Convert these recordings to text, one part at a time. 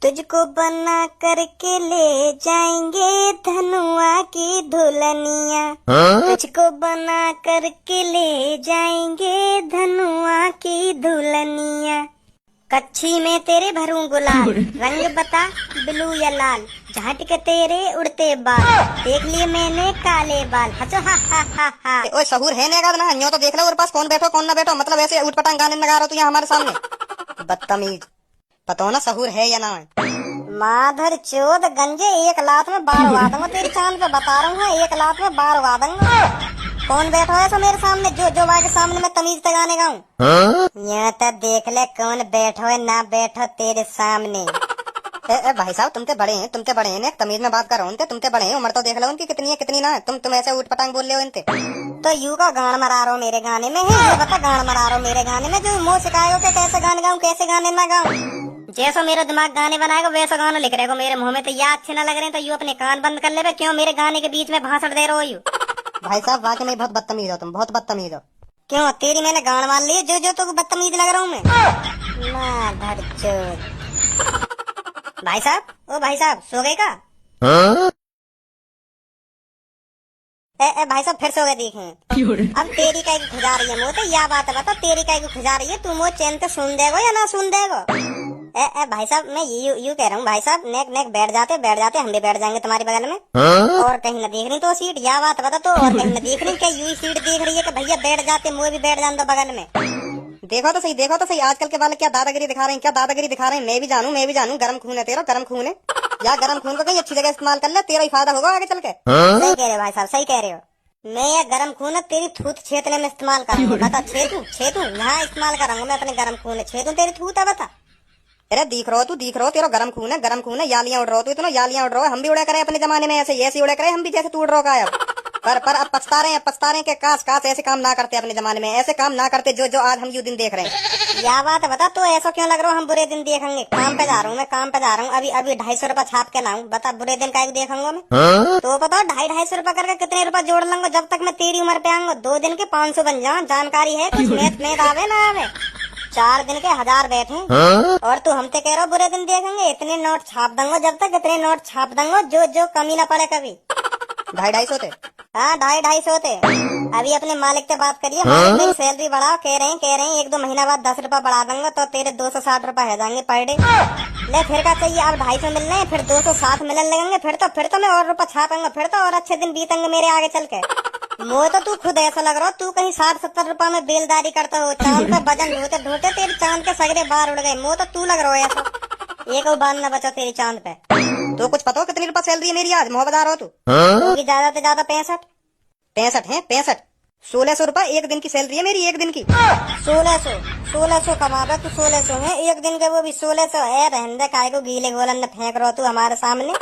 तुझको बना करके ले जाएंगे धनुआ की दुल्हनिया। तुझको बना करके ले जाएंगे धनुआ की दुल्हनिया। कच्छी में तेरे भरूं गुलाल, रंग बता ब्लू या लाल, झाट के तेरे उड़ते बाल, देख लिए मैंने काले बाल, हंसो हा हा हा हा। ओए सहूर है नेगा ना, न्यो तो देख लो और पास कौन बैठो कौन ना बैठो, मतलब ऐसे उठपटांग गाने लगा रहा तू यहाँ हमारे सामने। बदतमीज, पता हो ना सहूर है या ना है। माधर चोद गंजे, एक लात में बार उड़ा दूंगा तेरी चांद पे, बता रहा हूँ एक लात में बार उड़ा दूंगा। कौन बैठा है मेरे सामने जो जो के सामने मैं तमीज से गाने गाऊं। यहाँ तक देख ले कौन बैठो है ना बैठो तेरे सामने। भाई साहब तुमसे बड़े हैं ने तमीज में बात कर रहा हूँ, तुमसे बड़े हैं, उम्र तो देख लो उनकी कितनी है कितनी ना है, तुम ऐसे उठपटांग बोल रहे हो इनसे। तो यू का गान मरा रहा हो मेरे गाने में है, ये बता गान मरा रहा हो मेरे गाने में, जो मुँह सिखाए हो कि कैसे गाने गाऊं कैसे गाने ना गाऊं। जैसा मेरा दिमाग गाने बनाएगा वैसा गाना लिख रहे हो मेरे मुंह में, तो याद अच्छे न लग रहे हैं तो यू अपने कान बंद कर ले। क्यों मेरे गाने के बीच में भाषण दे रहे हो यू। भाई साहब वाकई में बहुत बदतमीज हो तुम, बहुत बदतमीज हो। क्यों तेरी मैंने गान मान ली जो जो तो बदतमीज लग रहा हूँ मैं। माधर चोद। भाई साहब, ओ भाई साहब सो गए का? भाई साहब फिर सो गए देखें। अब तेरी काई को खुजा रही है मुँह तो या बात बता, तेरी काई को खुजा रही है तू मुँह चैन से सुन देगो या ना सुन देगो। भाई साहब मैं यू कह रहा हूँ भाई साहब, नेक नेक बैठ जाते हम भी बैठ जाएंगे तुम्हारी बगल में। और कहीं न देख रही तो सीट, या बात बता तो, और कहीं न देख रही क्या यू सीट देख रही है कि भैया बैठ जाते मुँह भी बैठ जान दो बगल में। देखो तो सही आजकल के वाले क्या दादागिरी दिखा रहे हैं, मैं भी जानू गरम खून है तेरा, गरम खून है या गरम खून को कहीं अच्छी जगह इस्तेमाल कर ले, तेरा ही फायदा होगा आगे चल के। सही कह रहे हो भाई साहब, सही कह रहे हो। मैं ये गरम खून तेरी थूत छेतने में इस्तेमाल करूंगा, बता छेतू यहाँ इस्तेमाल करूंगा मैं अपने गरम खून छेतू तेरी थूत है बता। अरे दिख रहो तेरा गरम खून है, यालियां उड़ रहो तू, इतना यालियां उड़ रहो, हम भी उड़ा करे अपने जमाने में ऐसे उड़ा करे हम भी जैसे तू उड़ रहा है। पर अब पछता रहे हैं कि काश ऐसे काम ना करते अपने जमाने में, ऐसे काम ना करते जो आज हम यू दिन देख रहे हैं। या बात बता तो ऐसा क्यों लग रहा है हम बुरे दिन देखेंगे। काम पे जा रहा हूँ मैं, काम पे जा रहा हूँ, अभी 250 रुपया छाप के लाऊं, बता बुरे दिन का देखूंगा मैं। तो बता 250 रुपया करके कितने रुपया जोड़ लूंगा जब तक मैं तेरी उम्र पे आऊंगा। 2 दिन के 500 बन जाऊं, जानकारी है कुछ मैथ आवे ना आवे। 4 दिन के 1000 बैठे और तू हमसे कह रहा बुरे दिन देखेंगे। इतने नोट छाप दूंगा जब तक इतने नोट छाप दूंगा जो कमी ना पड़े कभी। 250 थे? हाँ 250 थे। अभी अपने मालिक से बात करिए, मालिक मेरी सैलरी बढ़ाओ, कह रहे हैं 1-2 महीना बाद 10 रुपया बढ़ा दूंगा तो तेरे 260 रुपया है जाएंगे पर डे। ले फिर क्या चाहिए, अब 250 मिल रहे हैं फिर 260 मिलने लगेंगे, फिर तो मैं और रुपया छापूंगा, फिर तो और अच्छे दिन बीतेंगे मेरे आगे चल के। मुझे तो तू खुद ऐसा लग रहा हो तू कहीं 60-70 रुपया में बेलदारी करता हो, चांद पे वजन ढोते तेरे चांद के सगरे बाहर उड़ गए। मुझे तो तू लग रहा हो ऐसा, एक बाल न बचा तेरी चांद पे। तो कुछ पता हो कितनी रुपया सैलरी है मेरी आज, मुँह बता रहा हो तू? ज्यादा से ज्यादा 65 है 1600 रुपया एक दिन की सैलरी है मेरी, एक दिन की। 1600 कमा रहा तू, 1600 है एक दिन के, वो भी 1600 है। रहने काय को गीले गोलन न फेंक रहा तू हमारे सामने,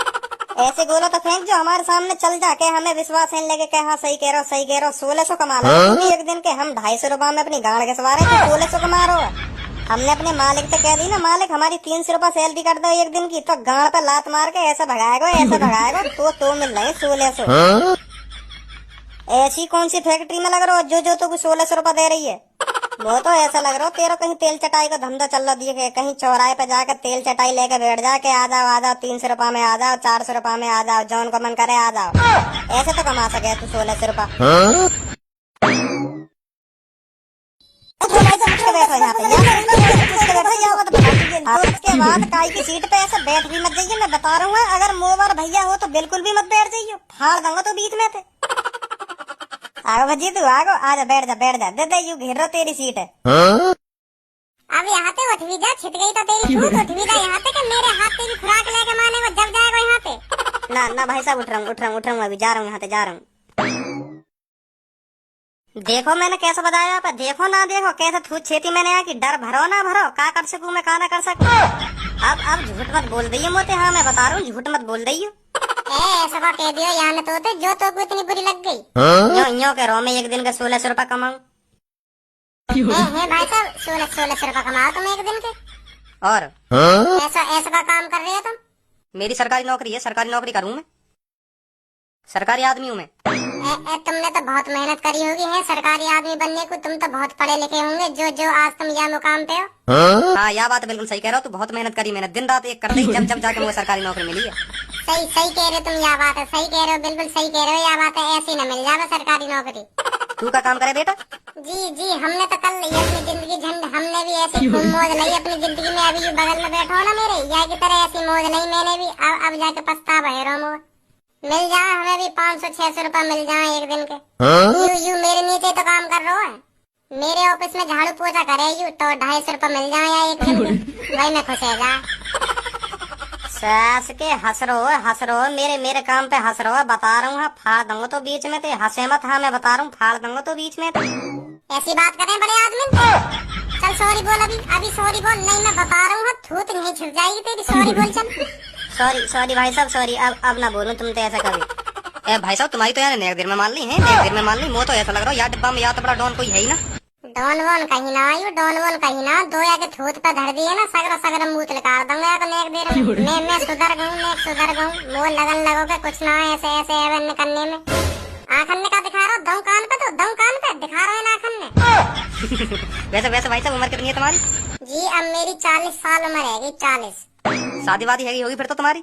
ऐसे गोला तो फेंक जो हमारे सामने चल जाके हमें विश्वास है लगे हाँ सही कह रहा हो। 1600 कमा रहा एक दिन के, हम 250 रुपया में अपनी गाड़ के सवार है, 1600 कमा रहा हो। हमने अपने मालिक से कह दी ना, मालिक हमारी 300 रुपया सैलरी कर दो एक दिन की, तो गाड़ पे लात मार के ऐसा भगाएगा तो मिल रहे 1600। ऐसी कौन सी फैक्ट्री में लग रहा हो जो तो 1600 रुपया दे रही है। वो तो ऐसा लग रहा हो तेरा कहीं तेल चटाई का धंधा चल रहा दिखे, कहीं चौराहे पे जाकर तेल चटाई लेके बैठ जाके आ जाओ 300 रुपया में आ जाओ, 400 रुपया में आ जाओ, जौन को मन करे आ जाओ। ऐसे तो कमा सके तू 1600 रुपया। उसके बाद काई की सीट पे ऐसे बैठ भी मत जाइए, मैं बता रहा हूँ। अगर मोवर भैया हो तो बिल्कुल भी मत बैठ जाइए, फाड़ दूंगा तो बीच में थे। आगो भजी तू आगो, आजा बैठ जा दे यू घेर रहा तेरी सीट है। अब यहाँ पे उठ भी जा, छिट गई तो तेरी फूट, उठ भी जा यहाँ पे कि मेरे हाथ तेरी खुराक लेके माने को जब जाएगा यहाँ पे। ना भाई साहब उठ रहा हूँ अभी जा रहा हूँ, यहाँ से जा रहा हूँ। देखो मैंने कैसा बताया आप, देखो ना देखो कैसे थूत छेती मैंने यहाँ की, डर भरो ना भरो, का कर सकूँ मैं का ना कर सकूँ। अब झूठ मत बोल दइयो मोते, हाँ मैं बता रहा हूँ झूठ मत बोल दइयो। ऐसा कह दियो यहाँ ने तो जो तो को इतनी बुरी लग गई। यो कह रहा हूँ मैं एक दिन का 1600 रुपया कमाऊँ। है भाई साहब 1600 रुपया कमाओ तुम एक दिन के, और ऐसा का काम कर रहे हो तुम? मेरी सरकारी नौकरी है, सरकारी नौकरी करूँ मैं, सरकारी आदमी हूँ मैं। तुमने तो बहुत मेहनत करी होगी है सरकारी आदमी बनने को। तुम तो बहुत पढ़े लिखे होंगे जो जो आज तुम यह मुकाम पे हो। हाँ यह बात बिल्कुल सही कह रहा हो। तू बहुत मेहनत करी, मैंने दिन रात एक करते ही जब जब जाके मुझे सरकारी नौकरी मिली है। सही सही कह रहे हो तुम, यह बात है, सही कह रहे हो, बिल्कुल सही कह रहे हो। यह बात है, ऐसी न मिल जावे सरकारी नौकरी। तू का काम करे बेटा? जी हमने तो कर ली अपनी जिंदगी झंड। हमने भी ऐसी खूब मौज ली अपनी जिंदगी में। अभी बगल में बैठो ना मेरे, या की तरह ऐसी मौज नहीं मैंने भी। अब जाके पछतावा है रोमो। मिल जाए हमें भी 500-600 रुपए मिल जाए एक दिन के। यू मेरे नीचे तो काम कर रहा है। मेरे ऑफिस में झाड़ू पोछा करे यू तो 250 रुपए मिल जाए या एक दिन के। वही मैं खुश है जा। सास के हंस रहो मेरे काम पे हंस रहो। बता रहा हूँ फाड़ दूंगा तो बीच में ते हंसे मत। हाँ मैं बता रहा हूँ फाड़ दूंगा तो बीच में। ऐसी बात करें बड़े आदमी। चल सॉरी बोल, अभी सॉरी बोल। नहीं मैं बता रहा हूँ थूत नहीं छिप जाएगी तेरी। सॉरी बोल चल। सॉरी भाई साहब सॉरी। अब ना बोलूं तुम तो ऐसा कभी। ए भाई साहब तुम्हारी तो यार एक देर में मान ली है, एक देर में मान ली। मुझे तो ऐसा लग रहा है यार डिब्बा में या तो बड़ा डॉन कोई है ही ना। डॉन वॉन कहीं ना आयु, डॉन वॉन कहीं ना। दो या के थूत पे धर दिए ना सगरा मुंह निकाल दूंगा तो एक देर में। मैं सुधर गऊँ मोह लगन लगोगे कुछ ना ऐसे ऐसे करने में। आखन का दिखा रहा दऊ कान पे, तो दऊ कान पे दिखा रहा है ना आखन ने। वैसे भाई साहब उम्र कितनी है तुम्हारी? जी अब मेरी 40 साल उम्र है। 40। शादी वादी है होगी फिर तो तुम्हारी?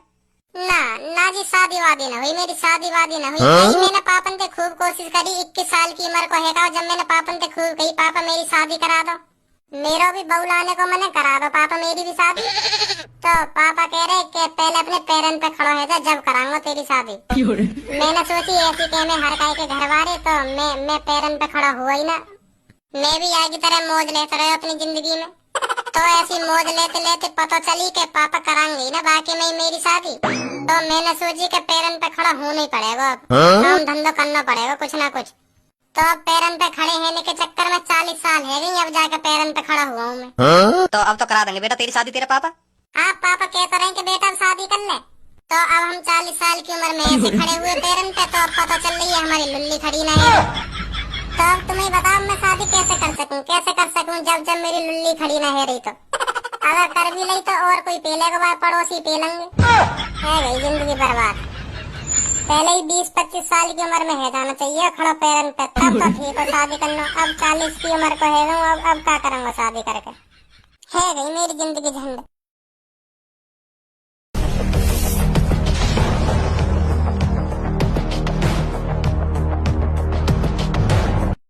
ना जी शादी वादी ना हुई मेरी। शादी वादी ना हुई। मैंने पापन से खूब कोशिश करी। 21 साल की उम्र को है जब मैंने पापन से खूब कही पापा मेरी शादी करा दो, मेरा भी बहू लाने को मैंने करा दो पापा मेरी भी शादी। तो पापा कह रहे कि पहले अपने पैरन पे खड़ा है जब कराऊंगा तेरी शादी। मैंने सोची ऐसी कह में हर काय के घर वाले तो मैं पैरन पे खड़ा हुआ ही ना। मैं भी आगे तरह मौज लेते रहे अपनी जिंदगी में। तो ऐसी मौज लेते लेते पता चली कि पापा कराएंगे ना बाकी में मेरी शादी। तो मैंने सोची कि पैरन पे खड़ा होना ही पड़ेगा। अब काम धंधा करना पड़ेगा कुछ ना कुछ। तो अब पैरन पे खड़े होने के चक्कर में 40 साल है गई। अब जाकर पैरन पे खड़ा हुआ हूँ मैं। तो अब तो करा देंगे बेटा तेरी शादी तेरे पापा। हाँ पापा कहते रहे कि बेटा अब शादी कर ले। तो अब हम 40 साल की उम्र में ऐसे खड़े हुए पैरन पे। तो अब पता चल रही है हमारी लुल्ली खड़ी ना है। तो अब तुम्हें बताओ मैं शादी कैसे कर सकूं जब मेरी लुल्ली खड़ी ना है रही। तो अगर कर भी ली तो और कोई पेलेगा वह पड़ोसी पेलेंगे। है गई जिंदगी बर्बाद। पहले ही 20-25 साल की उम्र में है जाना चाहिए खड़ा पैरन पे, तब तो ठीक हो शादी करना। अब 40 की उम्र को है अब क्या करूंगा शादी करके। है गई मेरी जिंदगी झंड।